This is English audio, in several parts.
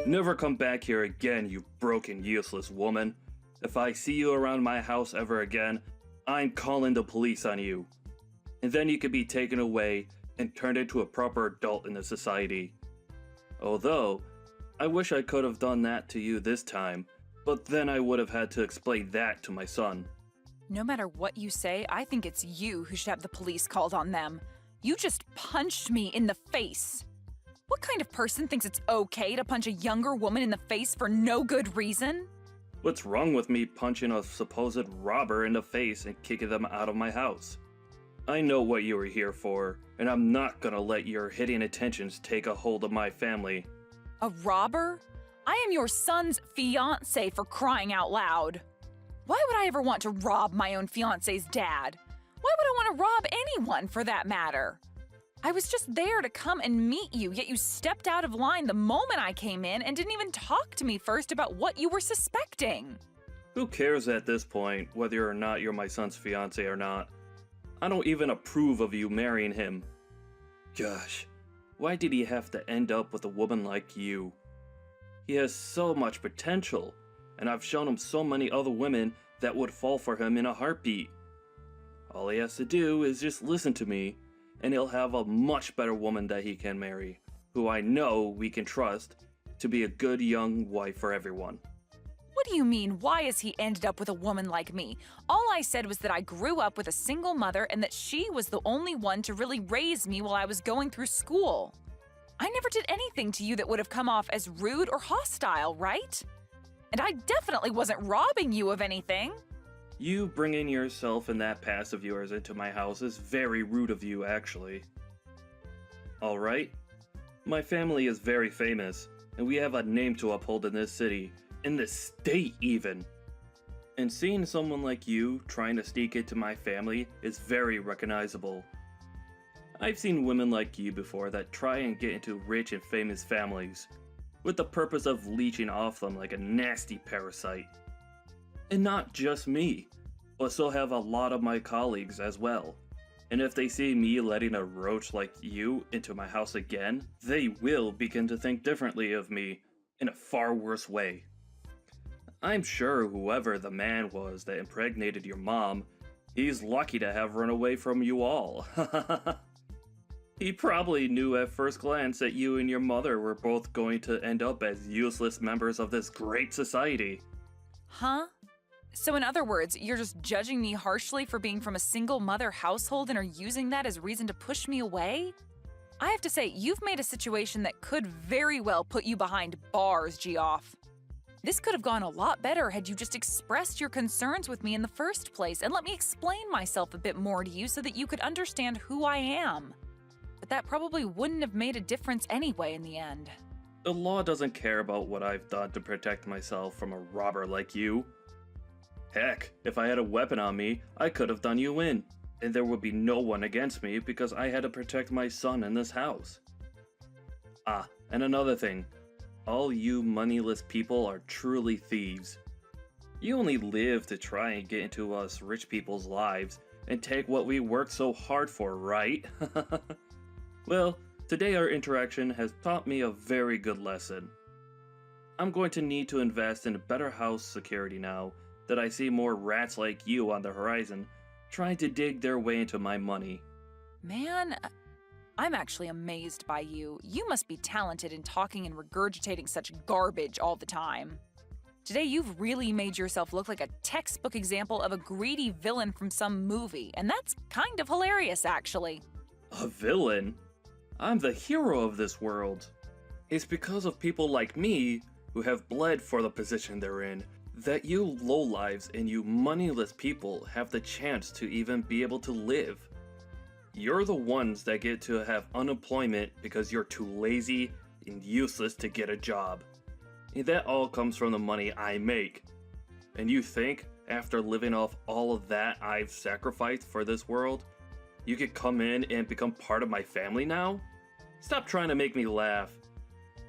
Never come back here again, you broken, useless woman. If I see you around my house ever again, I'm calling the police on you. And then you could be taken away and turned into a proper adult in the society. Although, I wish I could have done that to you this time, but then I would have had to explain that to my son. No matter what you say, I think it's you who should have the police called on them. You just punched me in the face. What kind of person thinks it's okay to punch a younger woman in the face for no good reason? What's wrong with me punching a supposed robber in the face and kicking them out of my house? I know what you were here for, and I'm not gonna let your hitting attentions take a hold of my family. A robber? I am your son's fiancé, for crying out loud. Why would I ever want to rob my own fiancé's dad? Why would I want to rob anyone, for that matter? I was just there to come and meet you, yet you stepped out of line the moment I came in and didn't even talk to me first about what you were suspecting. Who cares at this point whether or not you're my son's fiancé or not? I don't even approve of you marrying him. Gosh, why did he have to end up with a woman like you? He has so much potential, and I've shown him so many other women that would fall for him in a heartbeat. All he has to do is just listen to me, and he'll have a much better woman that he can marry, who I know we can trust to be a good young wife for everyone. What do you mean, why has he ended up with a woman like me? All I said was that I grew up with a single mother and that she was the only one to really raise me while I was going through school. I never did anything to you that would have come off as rude or hostile, right? And I definitely wasn't robbing you of anything. You bringing yourself and that past of yours into my house is very rude of you, actually. Alright? My family is very famous, and we have a name to uphold in this city, in this state even. And seeing someone like you trying to sneak into my family is very recognizable. I've seen women like you before that try and get into rich and famous families, with the purpose of leeching off them like a nasty parasite. And not just me, but so have a lot of my colleagues as well. And if they see me letting a roach like you into my house again, they will begin to think differently of me in a far worse way. I'm sure whoever the man was that impregnated your mom, he's lucky to have run away from you all. He probably knew at first glance that you and your mother were both going to end up as useless members of this great society. Huh? So in other words, you're just judging me harshly for being from a single mother household and are using that as reason to push me away? I have to say, you've made a situation that could very well put you behind bars, Geoff. This could have gone a lot better had you just expressed your concerns with me in the first place and let me explain myself a bit more to you so that you could understand who I am. But that probably wouldn't have made a difference anyway in the end. The law doesn't care about what I've done to protect myself from a robber like you. Heck, if I had a weapon on me, I could have done you in, and there would be no one against me because I had to protect my son in this house. Ah, and another thing. All you moneyless people are truly thieves. You only live to try and get into us rich people's lives and take what we worked so hard for, right? Well, today our interaction has taught me a very good lesson. I'm going to need to invest in better house security now that I see more rats like you on the horizon trying to dig their way into my money. Man, I'm actually amazed by you. You must be talented in talking and regurgitating such garbage all the time. Today you've really made yourself look like a textbook example of a greedy villain from some movie, and that's kind of hilarious, actually. A villain? I'm the hero of this world. It's because of people like me, who have bled for the position they're in, that you lowlives and you moneyless people have the chance to even be able to live. You're the ones that get to have unemployment because you're too lazy and useless to get a job. And that all comes from the money I make. And you think, after living off all of that I've sacrificed for this world, you could come in and become part of my family now? Stop trying to make me laugh.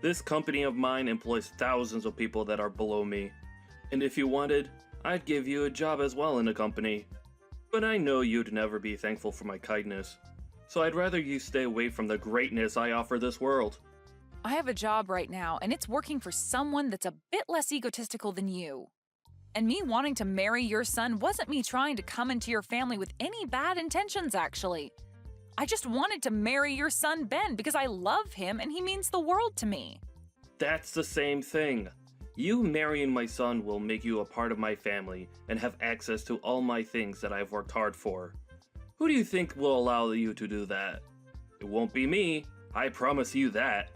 This company of mine employs thousands of people that are below me. And if you wanted, I'd give you a job as well in the company. But I know you'd never be thankful for my kindness. So I'd rather you stay away from the greatness I offer this world. I have a job right now, and it's working for someone that's a bit less egotistical than you. And me wanting to marry your son wasn't me trying to come into your family with any bad intentions, actually. I just wanted to marry your son, Ben, because I love him and he means the world to me. That's the same thing. You marrying my son will make you a part of my family and have access to all my things that I've worked hard for. Who do you think will allow you to do that? It won't be me, I promise you that.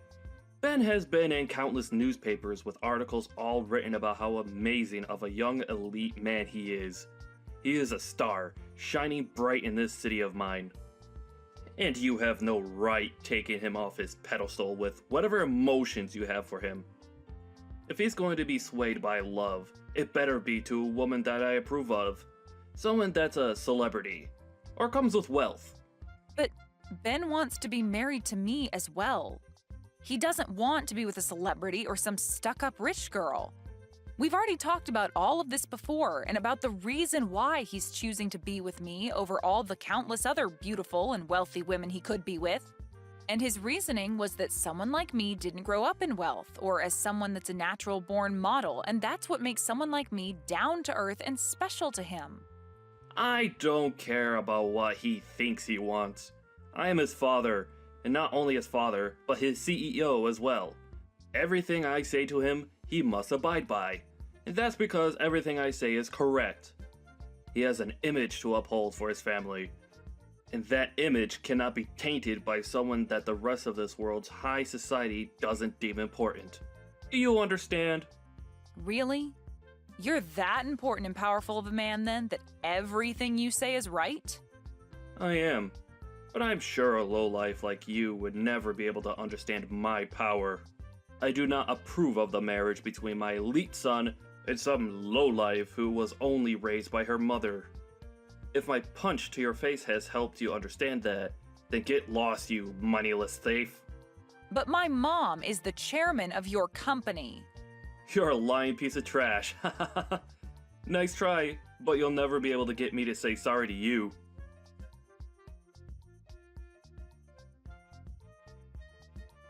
Ben has been in countless newspapers with articles all written about how amazing of a young elite man he is. He is a star, shining bright in this city of mine. And you have no right taking him off his pedestal with whatever emotions you have for him. If he's going to be swayed by love, it better be to a woman that I approve of. Someone that's a celebrity. Or comes with wealth. But Ben wants to be married to me as well. He doesn't want to be with a celebrity or some stuck-up rich girl. We've already talked about all of this before and about the reason why he's choosing to be with me over all the countless other beautiful and wealthy women he could be with. And his reasoning was that someone like me didn't grow up in wealth or as someone that's a natural-born model, and that's what makes someone like me down to earth and special to him. I don't care about what he thinks he wants. I am his father, and not only his father, but his CEO as well. Everything I say to him, he must abide by. And that's because everything I say is correct. He has an image to uphold for his family. And that image cannot be tainted by someone that the rest of this world's high society doesn't deem important. Do you understand? Really? You're that important and powerful of a man then that everything you say is right? I am. But I'm sure a lowlife like you would never be able to understand my power. I do not approve of the marriage between my elite son and some lowlife who was only raised by her mother. If my punch to your face has helped you understand that, then get lost, you moneyless thief. But my mom is the chairman of your company. You're a lying piece of trash. Nice try, but you'll never be able to get me to say sorry to you.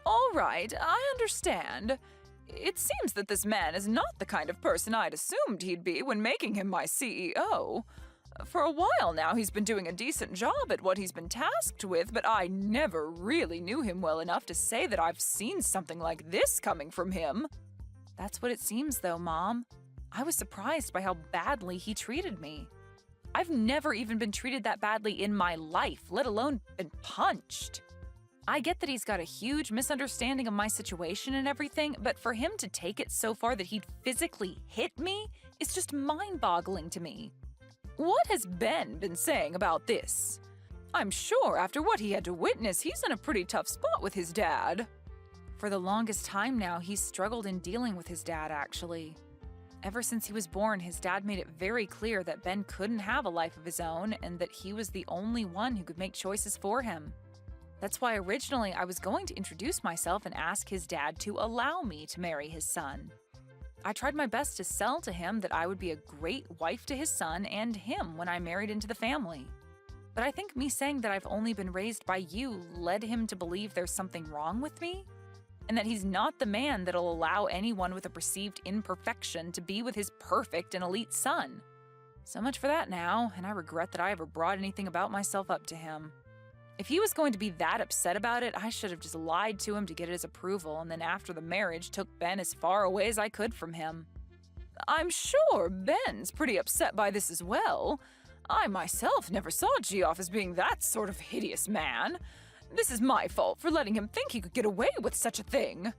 All right, I understand. It seems that this man is not the kind of person I'd assumed he'd be when making him my CEO. For a while now, he's been doing a decent job at what he's been tasked with, but I never really knew him well enough to say that I've seen something like this coming from him. That's what it seems, though, Mom. I was surprised by how badly he treated me. I've never even been treated that badly in my life, let alone been punched. I get that he's got a huge misunderstanding of my situation and everything, but for him to take it so far that he'd physically hit me is just mind-boggling to me. What has Ben been saying about this? I'm sure after what he had to witness, he's in a pretty tough spot with his dad. For the longest time now, he's struggled in dealing with his dad, actually. Ever since he was born, his dad made it very clear that Ben couldn't have a life of his own and that he was the only one who could make choices for him. That's why originally I was going to introduce myself and ask his dad to allow me to marry his son. I tried my best to sell to him that I would be a great wife to his son and him when I married into the family. But I think me saying that I've only been raised by you led him to believe there's something wrong with me, and that he's not the man that'll allow anyone with a perceived imperfection to be with his perfect and elite son. So much for that now, and I regret that I ever brought anything about myself up to him. If he was going to be that upset about it, I should have just lied to him to get his approval, and then after the marriage took Ben as far away as I could from him. I'm sure Ben's pretty upset by this as well. I myself never saw Geoff as being that sort of hideous man. This is my fault for letting him think he could get away with such a thing.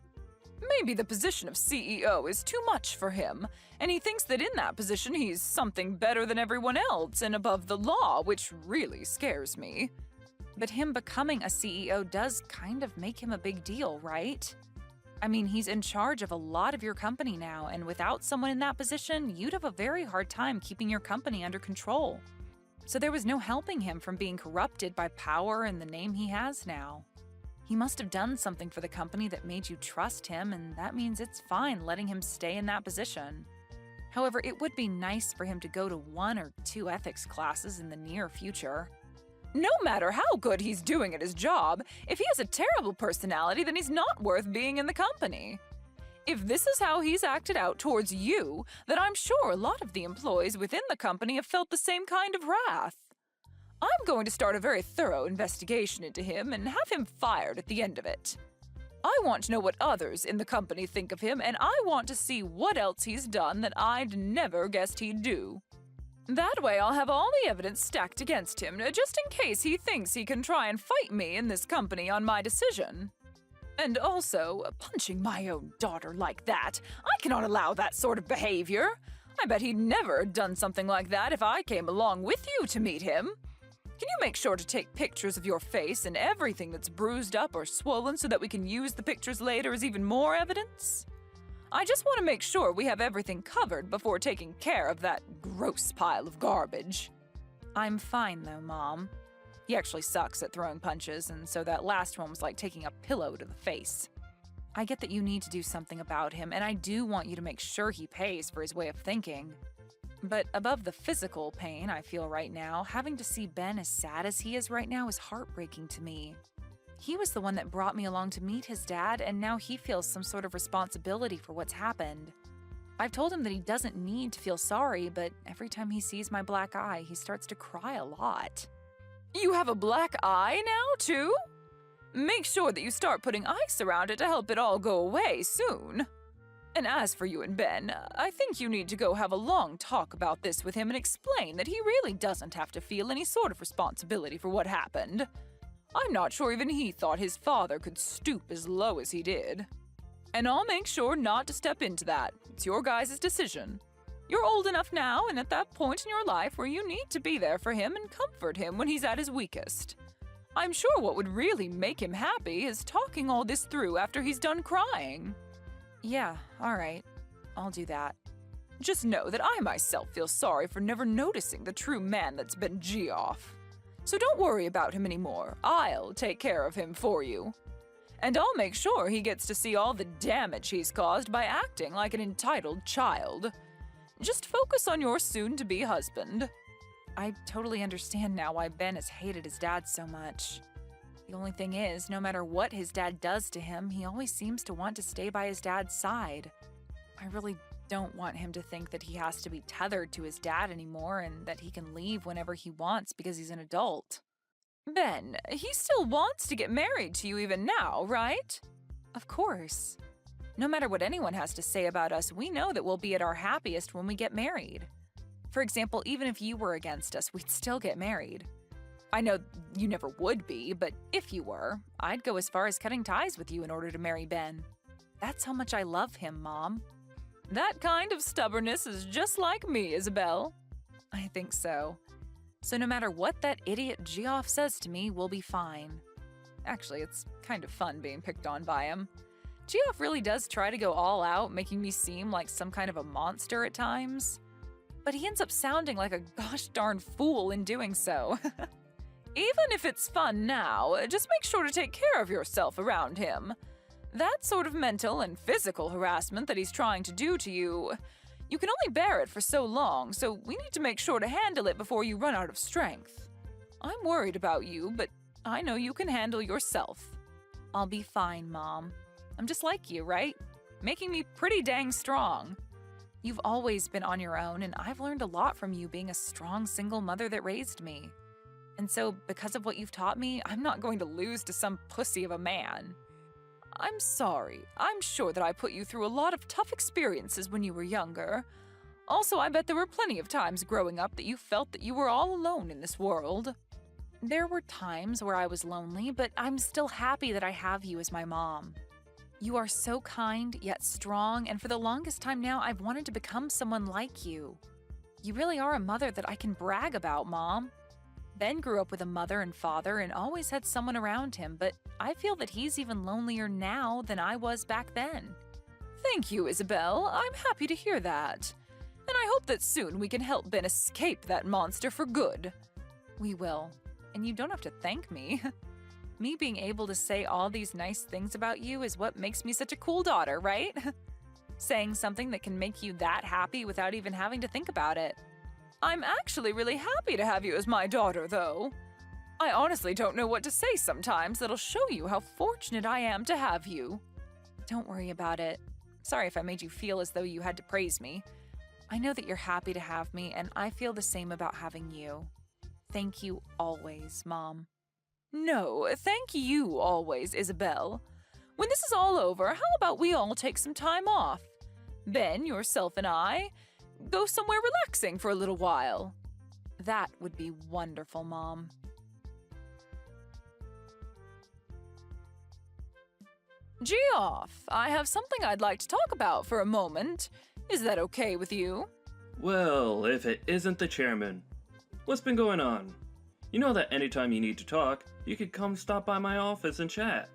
Maybe the position of CEO is too much for him, and he thinks that in that position he's something better than everyone else and above the law, which really scares me. But him becoming a CEO does kind of make him a big deal, right? I mean, he's in charge of a lot of your company now, and without someone in that position, you'd have a very hard time keeping your company under control. So there was no helping him from being corrupted by power and the name he has now. He must have done something for the company that made you trust him, and that means it's fine letting him stay in that position. However, it would be nice for him to go to 1 or 2 ethics classes in the near future. No matter how good he's doing at his job, if he has a terrible personality, then he's not worth being in the company. If this is how he's acted out towards you, then I'm sure a lot of the employees within the company have felt the same kind of wrath. I'm going to start a very thorough investigation into him and have him fired at the end of it. I want to know what others in the company think of him, and I want to see what else he's done that I'd never guessed he'd do. That way I'll have all the evidence stacked against him, just in case he thinks he can try and fight me in this company on my decision. And also, punching my own daughter like that, I cannot allow that sort of behavior. I bet he'd never done something like that if I came along with you to meet him. Can you make sure to take pictures of your face and everything that's bruised up or swollen so that we can use the pictures later as even more evidence? I just want to make sure we have everything covered before taking care of that gross pile of garbage. I'm fine though, Mom. He actually sucks at throwing punches, and so that last one was like taking a pillow to the face. I get that you need to do something about him, and I do want you to make sure he pays for his way of thinking. But above the physical pain I feel right now, having to see Ben as sad as he is right now is heartbreaking to me. He was the one that brought me along to meet his dad, and now he feels some sort of responsibility for what's happened. I've told him that he doesn't need to feel sorry, but every time he sees my black eye, he starts to cry a lot. You have a black eye now, too? Make sure that you start putting ice around it to help it all go away soon. And as for you and Ben, I think you need to go have a long talk about this with him and explain that he really doesn't have to feel any sort of responsibility for what happened. I'm not sure even he thought his father could stoop as low as he did. And I'll make sure not to step into that. It's your guys' decision. You're old enough now and at that point in your life where you need to be there for him and comfort him when he's at his weakest. I'm sure what would really make him happy is talking all this through after he's done crying. Yeah, all right. I'll do that. Just know that I myself feel sorry for never noticing the true man that's been Geoff. So don't worry about him anymore. I'll take care of him for you. And I'll make sure he gets to see all the damage he's caused by acting like an entitled child. Just focus on your soon-to-be husband. I totally understand now why Ben has hated his dad so much. The only thing is, no matter what his dad does to him, he always seems to want to stay by his dad's side. I really don't want him to think that he has to be tethered to his dad anymore and that he can leave whenever he wants because he's an adult. Ben, he still wants to get married to you even now, right? Of course. No matter what anyone has to say about us, we know that we'll be at our happiest when we get married. For example, even if you were against us, we'd still get married. I know you never would be, but if you were, I'd go as far as cutting ties with you in order to marry Ben. That's how much I love him, Mom. That kind of stubbornness is just like me, Isabel. I think so. So no matter what that idiot Geoff says to me, we'll be fine. Actually, it's kind of fun being picked on by him. Geoff really does try to go all out, making me seem like some kind of a monster at times. But he ends up sounding like a gosh darn fool in doing so. Even if it's fun now, just make sure to take care of yourself around him. That sort of mental and physical harassment that he's trying to do to you, you can only bear it for so long, so we need to make sure to handle it before you run out of strength. I'm worried about you, but I know you can handle yourself. I'll be fine, Mom. I'm just like you, right? Making me pretty dang strong. You've always been on your own, and I've learned a lot from you being a strong single mother that raised me. And so, because of what you've taught me, I'm not going to lose to some pussy of a man. I'm sorry. I'm sure that I put you through a lot of tough experiences when you were younger. Also, I bet there were plenty of times growing up that you felt that you were all alone in this world. There were times where I was lonely, but I'm still happy that I have you as my mom. You are so kind, yet strong, and for the longest time now, I've wanted to become someone like you. You really are a mother that I can brag about, Mom. Ben grew up with a mother and father and always had someone around him, but I feel that he's even lonelier now than I was back then. Thank you, Isabel. I'm happy to hear that. And I hope that soon we can help Ben escape that monster for good. We will. And you don't have to thank me. Me being able to say all these nice things about you is what makes me such a cool daughter, right? Saying something that can make you that happy without even having to think about it. I'm actually really happy to have you as my daughter, though. I honestly don't know what to say sometimes that'll show you how fortunate I am to have you. Don't worry about it. Sorry if I made you feel as though you had to praise me. I know that you're happy to have me, and I feel the same about having you. Thank you always, Mom. No, thank you always, Isabel. When this is all over, how about we all take some time off? Ben, yourself, and I go somewhere relaxing for a little while. That would be wonderful, Mom. Geoff, I have something I'd like to talk about for a moment. Is that okay with you? Well, if it isn't the chairman. What's been going on? You know that anytime you need to talk, you could come stop by my office and chat.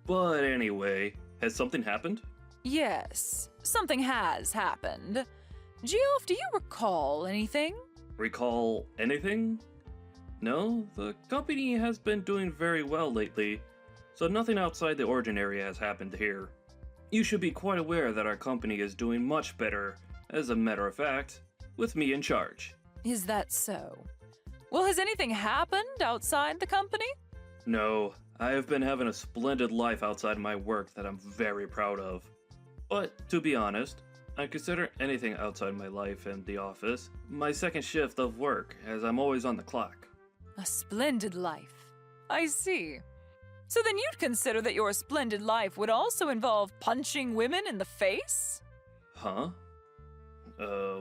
But anyway, has something happened? Yes, something has happened. Geoff, do you recall anything? Recall anything? No, the company has been doing very well lately, so nothing outside the ordinary has happened here. You should be quite aware that our company is doing much better, as a matter of fact, with me in charge. Is that so? Well, has anything happened outside the company? No, I have been having a splendid life outside my work that I'm very proud of. But, to be honest, I consider anything outside my life and the office my second shift of work, as I'm always on the clock. A splendid life. I see. So then you'd consider that your splendid life would also involve punching women in the face? Huh?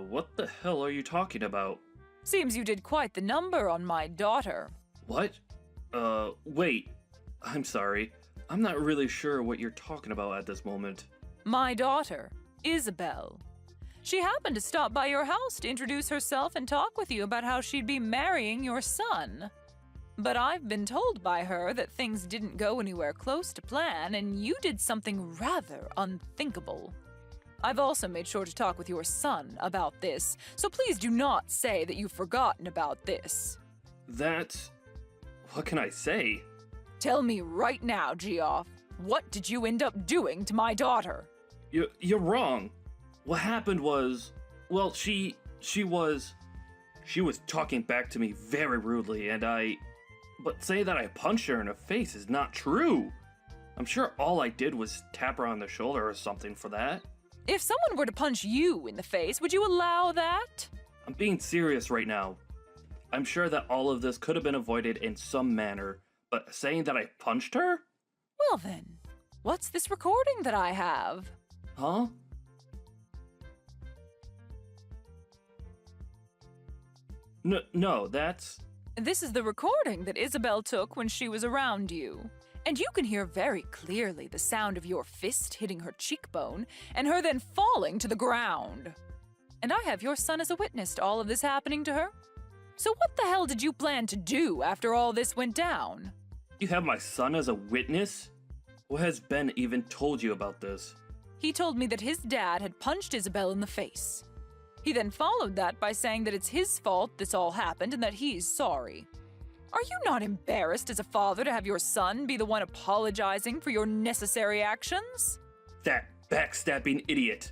What the hell are you talking about? Seems you did quite the number on my daughter. What? Wait. I'm sorry. I'm not really sure what you're talking about at this moment. My daughter, Isabel. She happened to stop by your house to introduce herself and talk with you about how she'd be marrying your son. But I've been told by her that things didn't go anywhere close to plan, and you did something rather unthinkable. I've also made sure to talk with your son about this, so please do not say that you've forgotten about this. What can I say? Tell me right now, Geoff. What did you end up doing to my daughter? You're wrong. What happened was, well, she was talking back to me very rudely, but say that I punched her in the face is not true. I'm sure all I did was tap her on the shoulder or something for that. If someone were to punch you in the face, would you allow that? I'm being serious right now. I'm sure that all of this could have been avoided in some manner, but saying that I punched her? Well then, what's this recording that I have? Huh? No, that's... This is the recording that Isabel took when she was around you. And you can hear very clearly the sound of your fist hitting her cheekbone and her then falling to the ground. And I have your son as a witness to all of this happening to her. So what the hell did you plan to do after all this went down? You have my son as a witness? What has Ben even told you about this? He told me that his dad had punched Isabel in the face. He then followed that by saying that it's his fault this all happened and that he's sorry. Are you not embarrassed as a father to have your son be the one apologizing for your necessary actions? That backstabbing idiot.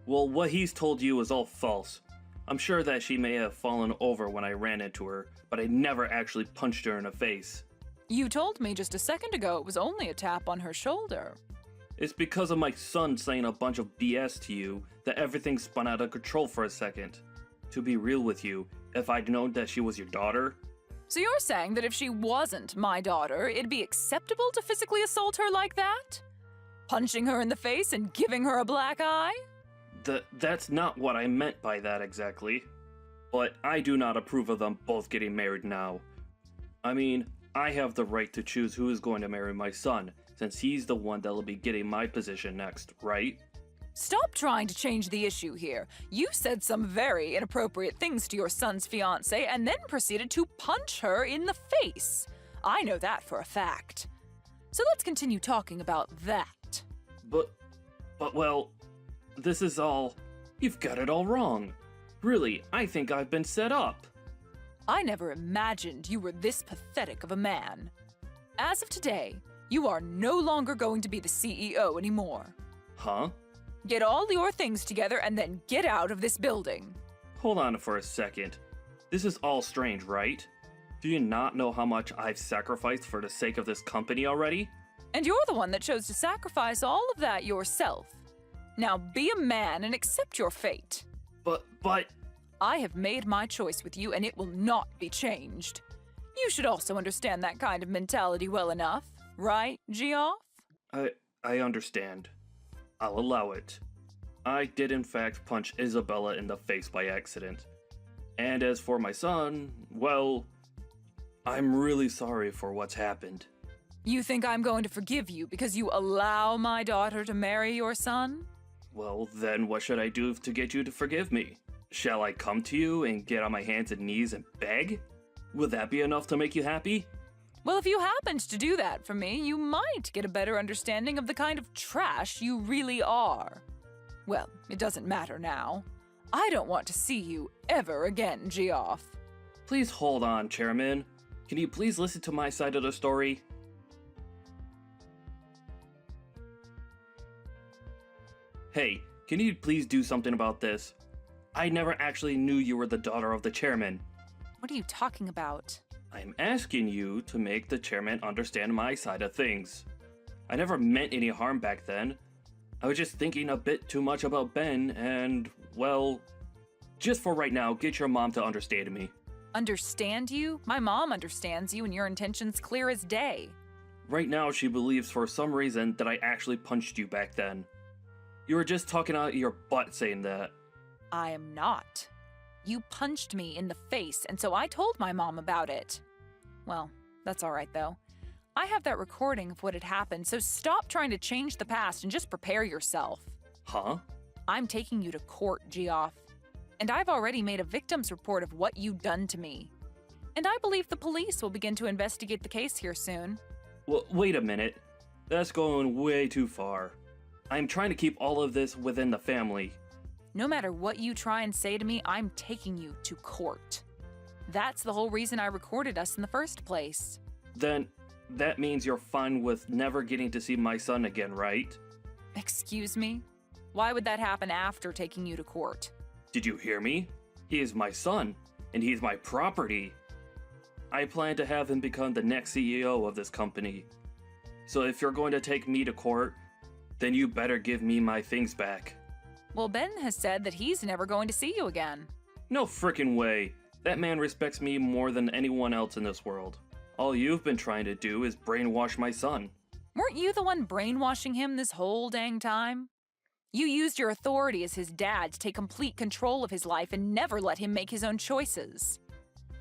Well, what he's told you is all false. I'm sure that she may have fallen over when I ran into her, but I never actually punched her in the face. You told me just a second ago it was only a tap on her shoulder. It's because of my son saying a bunch of BS to you that everything spun out of control for a second. To be real with you, if I'd known that she was your daughter... So you're saying that if she wasn't my daughter, it'd be acceptable to physically assault her like that? Punching her in the face and giving her a black eye? That's not what I meant by that exactly. But I do not approve of them both getting married now. I mean, I have the right to choose who is going to marry my son, since he's the one that'll be getting my position next, right? Stop trying to change the issue here. You said some very inappropriate things to your son's fiancé and then proceeded to punch her in the face. I know that for a fact. So let's continue talking about that. But well, this is all... You've got it all wrong. Really, I think I've been set up. I never imagined you were this pathetic of a man. As of today, you are no longer going to be the CEO anymore. Huh? Get all your things together and then get out of this building. Hold on for a second. This is all strange, right? Do you not know how much I've sacrificed for the sake of this company already? And you're the one that chose to sacrifice all of that yourself. Now be a man and accept your fate. But... I have made my choice with you and it will not be changed. You should also understand that kind of mentality well enough, right, Geoff? I understand. I'll allow it. I did in fact punch Isabella in the face by accident. And as for my son, well, I'm really sorry for what's happened. You think I'm going to forgive you because you allow my daughter to marry your son? Well, then what should I do to get you to forgive me? Shall I come to you and get on my hands and knees and beg? Would that be enough to make you happy? Well, if you happened to do that for me, you might get a better understanding of the kind of trash you really are. Well, it doesn't matter now. I don't want to see you ever again, Geoff. Please hold on, Chairman. Can you please listen to my side of the story? Hey, can you please do something about this? I never actually knew you were the daughter of the chairman. What are you talking about? I'm asking you to make the chairman understand my side of things. I never meant any harm back then. I was just thinking a bit too much about Ben and, well, just for right now, get your mom to understand me. Understand you? My mom understands you and your intentions clear as day. Right now, she believes for some reason that I actually punched you back then. You were just talking out your butt saying that. I am not. You punched me in the face, and so I told my mom about it. Well, that's all right, though. I have that recording of what had happened, so stop trying to change the past and just prepare yourself. Huh? I'm taking you to court, Geoff. And I've already made a victim's report of what you've done to me. And I believe the police will begin to investigate the case here soon. Well, wait a minute. That's going way too far. I'm trying to keep all of this within the family. No matter what you try and say to me, I'm taking you to court. That's the whole reason I recorded us in the first place. Then, that means you're fine with never getting to see my son again, right? Excuse me? Why would that happen after taking you to court? Did you hear me? He is my son, and he's my property. I plan to have him become the next CEO of this company. So if you're going to take me to court, then you better give me my things back. Well, Ben has said that he's never going to see you again. No frickin' way. That man respects me more than anyone else in this world. All you've been trying to do is brainwash my son. Weren't you the one brainwashing him this whole dang time? You used your authority as his dad to take complete control of his life and never let him make his own choices.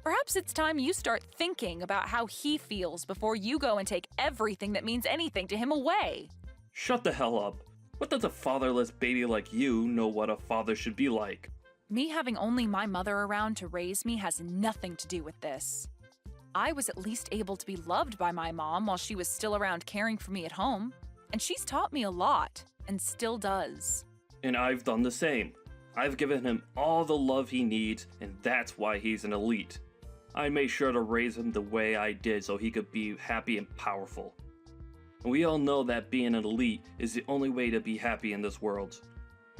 Perhaps it's time you start thinking about how he feels before you go and take everything that means anything to him away. Shut the hell up. What does a fatherless baby like you know what a father should be like? Me having only my mother around to raise me has nothing to do with this. I was at least able to be loved by my mom while she was still around caring for me at home, and she's taught me a lot, and still does. And I've done the same. I've given him all the love he needs, and that's why he's an elite. I made sure to raise him the way I did so he could be happy and powerful. We all know that being an elite is the only way to be happy in this world.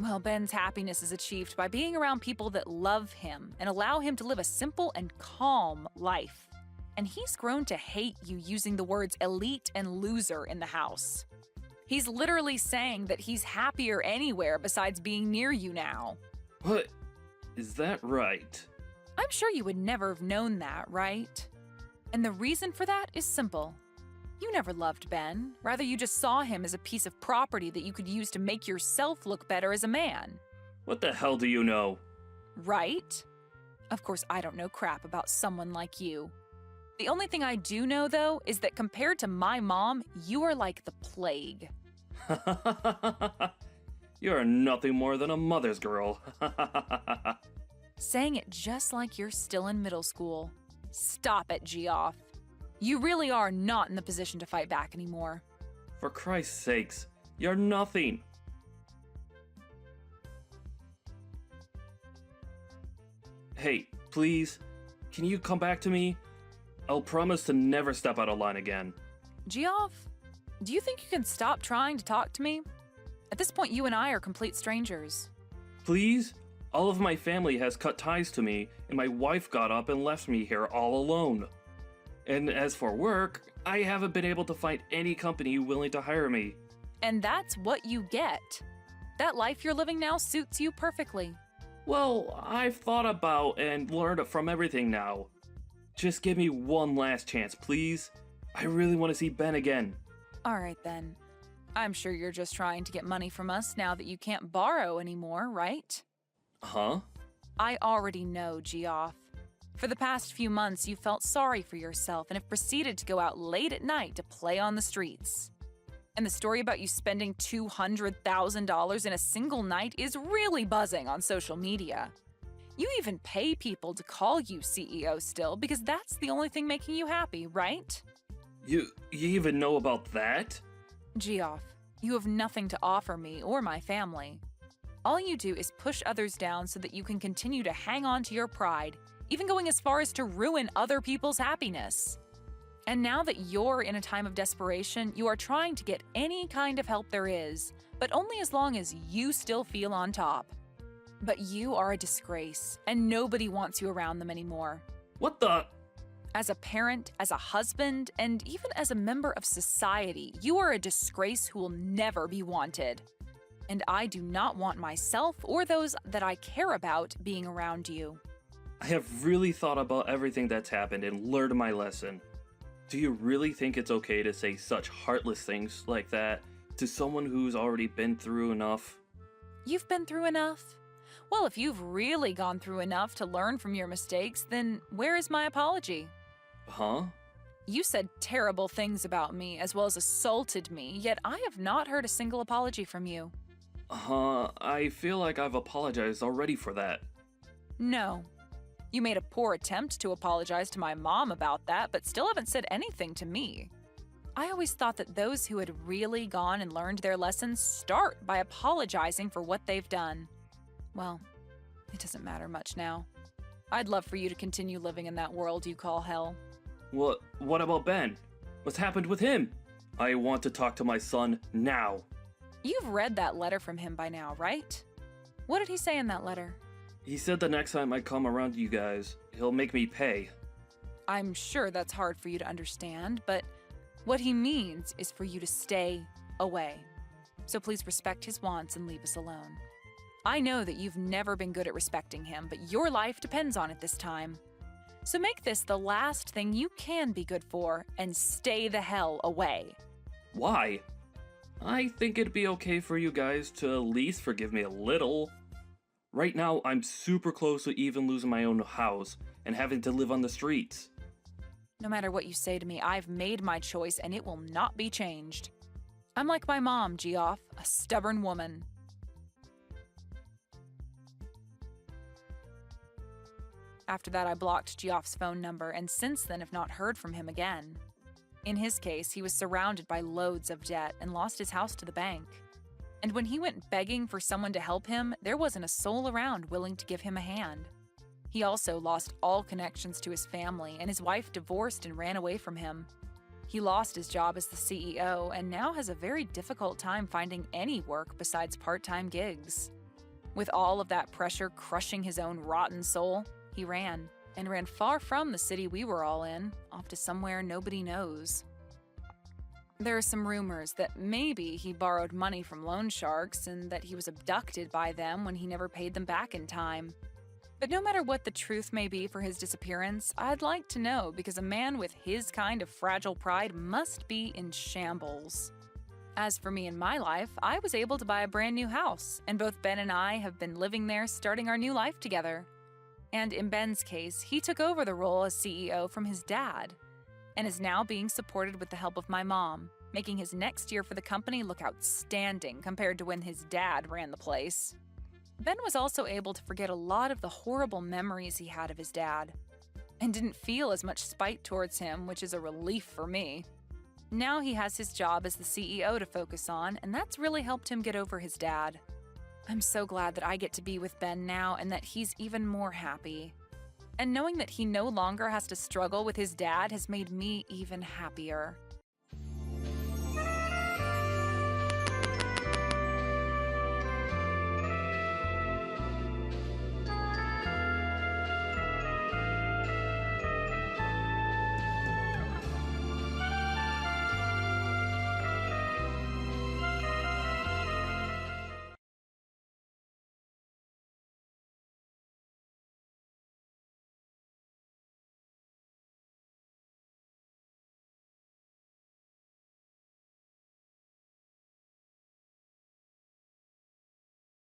Well, Ben's happiness is achieved by being around people that love him and allow him to live a simple and calm life. And he's grown to hate you using the words elite and loser in the house. He's literally saying that he's happier anywhere besides being near you now. What? Is that right? I'm sure you would never have known that, right? And the reason for that is simple. You never loved Ben. Rather, you just saw him as a piece of property that you could use to make yourself look better as a man. What the hell do you know? Right? Of course, I don't know crap about someone like you. The only thing I do know, though, is that compared to my mom, you are like the plague. You're nothing more than a mother's girl. Saying it just like you're still in middle school. Stop it, Geoff. You really are not in the position to fight back anymore. For Christ's sakes, you're nothing. Hey, please, can you come back to me? I'll promise to never step out of line again. Geoff, do you think you can stop trying to talk to me? At this point, you and I are complete strangers. Please? All of my family has cut ties to me, and my wife got up and left me here all alone. And as for work, I haven't been able to find any company willing to hire me. And that's what you get. That life you're living now suits you perfectly. Well, I've thought about and learned from everything now. Just give me one last chance, please. I really want to see Ben again. All right then. I'm sure you're just trying to get money from us now that you can't borrow anymore, right? Huh? I already know, Geoff. For the past few months, you felt sorry for yourself and have proceeded to go out late at night to play on the streets. And the story about you spending $200,000 in a single night is really buzzing on social media. You even pay people to call you CEO still because that's the only thing making you happy, right? You even know about that? Geoff, you have nothing to offer me or my family. All you do is push others down so that you can continue to hang on to your pride, even going as far as to ruin other people's happiness. And now that you're in a time of desperation, you are trying to get any kind of help there is, but only as long as you still feel on top. But you are a disgrace, and nobody wants you around them anymore. What the? As a parent, as a husband, and even as a member of society, you are a disgrace who will never be wanted. And I do not want myself or those that I care about being around you. I have really thought about everything that's happened and learned my lesson. Do you really think it's okay to say such heartless things like that to someone who's already been through enough? You've been through enough? Well, if you've really gone through enough to learn from your mistakes, then where is my apology? Huh? You said terrible things about me as well as assaulted me, yet I have not heard a single apology from you. I feel like I've apologized already for that. No. You made a poor attempt to apologize to my mom about that, but still haven't said anything to me. I always thought that those who had really gone and learned their lessons start by apologizing for what they've done. Well, it doesn't matter much now. I'd love for you to continue living in that world you call hell. What about Ben? What's happened with him? I want to talk to my son now. You've read that letter from him by now, right? What did he say in that letter? He said the next time I come around you guys, he'll make me pay. I'm sure that's hard for you to understand, but what he means is for you to stay away. So please respect his wants and leave us alone. I know that you've never been good at respecting him, but your life depends on it this time. So make this the last thing you can be good for and stay the hell away. Why? I think it'd be okay for you guys to at least forgive me a little. Right now, I'm super close to even losing my own house and having to live on the streets. No matter what you say to me, I've made my choice and it will not be changed. I'm like my mom, Geoff, a stubborn woman. After that, I blocked Geoff's phone number and since then have not heard from him again. In his case, he was surrounded by loads of debt and lost his house to the bank. And when he went begging for someone to help him, there wasn't a soul around willing to give him a hand. He also lost all connections to his family, and his wife divorced and ran away from him. He lost his job as the CEO and now has a very difficult time finding any work besides part-time gigs. With all of that pressure crushing his own rotten soul, he ran far from the city we were all in, off to somewhere nobody knows. There are some rumors that maybe he borrowed money from loan sharks and that he was abducted by them when he never paid them back in time. But no matter what the truth may be for his disappearance, I'd like to know because a man with his kind of fragile pride must be in shambles. As for me and my life, I was able to buy a brand new house, and both Ben and I have been living there starting our new life together. And in Ben's case, he took over the role as CEO from his dad, and is now being supported with the help of my mom, making his next year for the company look outstanding compared to when his dad ran the place. Ben was also able to forget a lot of the horrible memories he had of his dad, and didn't feel as much spite towards him, which is a relief for me. Now he has his job as the CEO to focus on, and that's really helped him get over his dad. I'm so glad that I get to be with Ben now and that he's even more happy. And knowing that he no longer has to struggle with his dad has made me even happier.